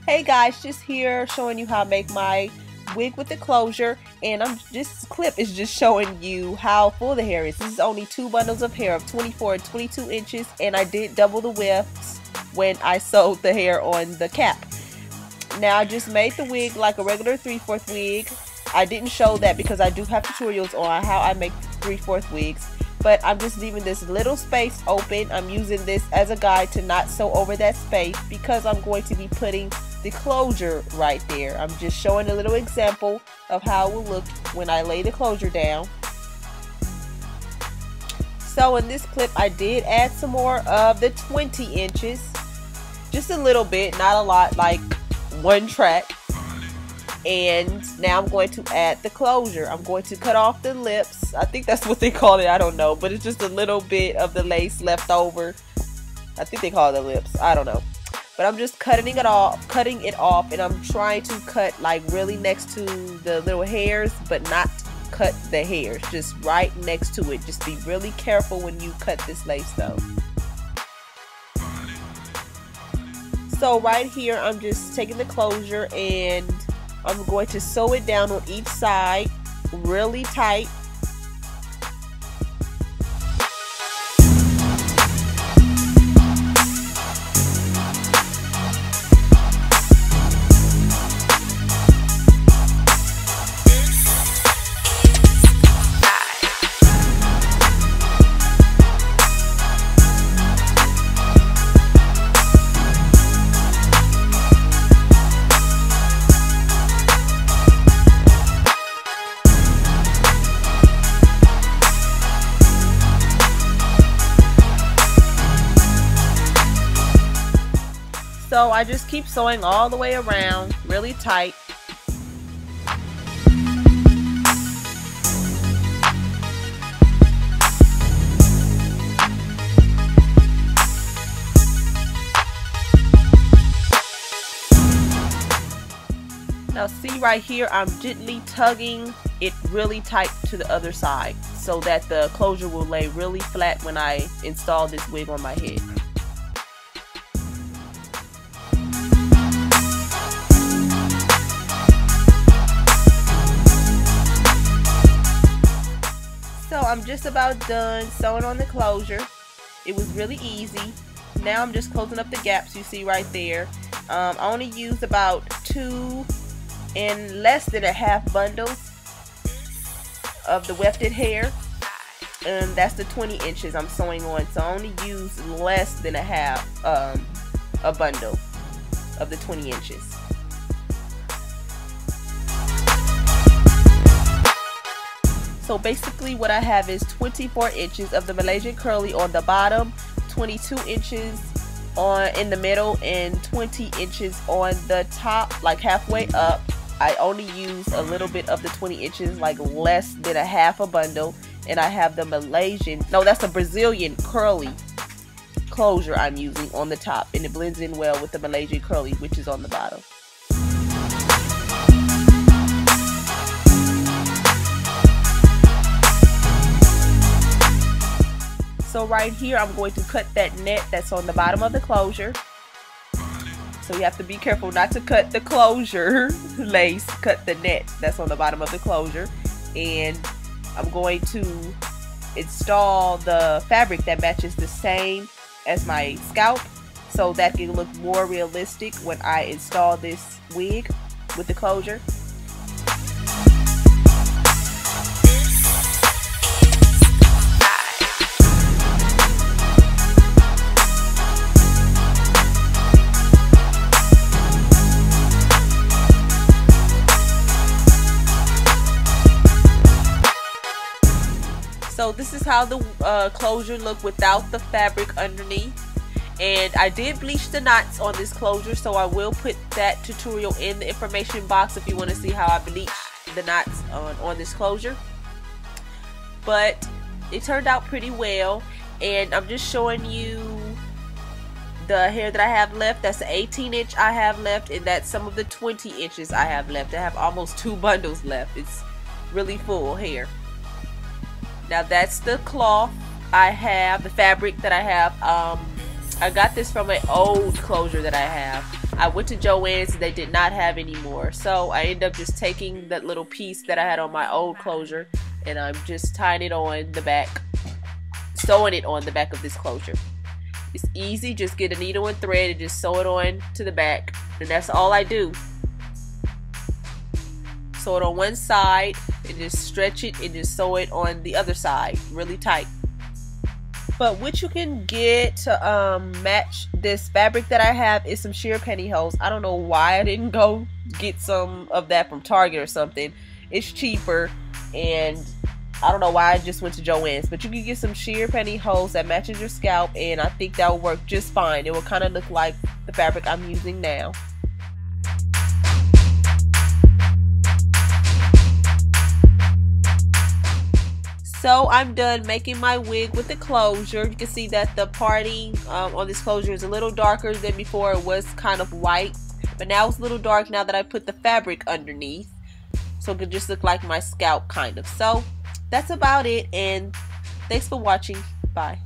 Hey guys, just here showing you how to make my wig with the closure, and this clip is just showing you how full the hair is. This is only 2 bundles of hair of 24 and 22 inches, and I did double the widths when I sewed the hair on the cap. Now I just made the wig like a regular 3/4 wig. I didn't show that because I do have tutorials on how I make 3/4 wigs, but I'm just leaving this little space open. I'm using this as a guide to not sew over that space because I'm going to be putting the closure right there. I'm just showing a little example of how it will look when I lay the closure down. So in this clip I did add some more of the 20 inches, just a little bit, not a lot, like 1 track. And now I'm going to add the closure. I'm going to cut off the lips. I think that's what they call it, I don't know, but it's just a little bit of the lace left over. I think they call it the lips, I don't know. But I'm just cutting it off, and I'm trying to cut like really next to the little hairs, but not cut the hairs, just right next to it. Just be really careful when you cut this lace though. So right here I'm just taking the closure and I'm going to sew it down on each side really tight. So I just keep sewing all the way around really tight. Now see right here, I'm gently tugging it really tight to the other side so that the closure will lay really flat when I install this wig on my head. So I'm just about done sewing on the closure. It was really easy. Now I'm just closing up the gaps you see right there. I only used about 2 and less than a half bundles of the wefted hair, and that's the 20 inches I'm sewing on. So I only used less than a half a bundle of the 20 inches. So basically what I have is 24 inches of the Malaysian curly on the bottom, 22 inches in the middle, and 20 inches on the top, like halfway up. I only use a little bit of the 20 inches, like less than a half a bundle, and I have the that's a Brazilian curly closure I'm using on the top, and it blends in well with the Malaysian curly, which is on the bottom. So right here I'm going to cut that net that's on the bottom of the closure. So you have to be careful not to cut the closure lace, cut the net that's on the bottom of the closure. And I'm going to install the fabric that matches the same as my scalp, so that can look more realistic when I install this wig with the closure. So this is how the closure look without the fabric underneath, and I did bleach the knots on this closure, so I will put that tutorial in the information box if you want to see how I bleach the knots on this closure. But it turned out pretty well, and I'm just showing you the hair that I have left. That's the 18 inch I have left, and that's some of the 20 inches I have left. I have almost 2 bundles left. It's really full hair. Now that's the cloth I have, the fabric that I have. I got this from an old closure that I have. I went to Joann's and they did not have any more, so I ended up just taking that little piece that I had on my old closure and I'm just tying it on the back, sewing it on the back of this closure. It's easy, just get a needle and thread and just sew it on to the back, and that's all I do. Sew it on one side and just stretch it and just sew it on the other side really tight. But what you can get to match this fabric that I have is some sheer pantyhose. I don't know why I didn't go get some of that from Target or something. It's cheaper, and I don't know why I just went to Joann's. But you can get some sheer pantyhose that matches your scalp, and I think that will work just fine. It will kind of look like the fabric I'm using now. So I'm done making my wig with the closure. You can see that the parting on this closure is a little darker than before. It was kind of white, but now it's a little dark now that I put the fabric underneath. So it could just look like my scalp kind of. So that's about it, and thanks for watching. Bye.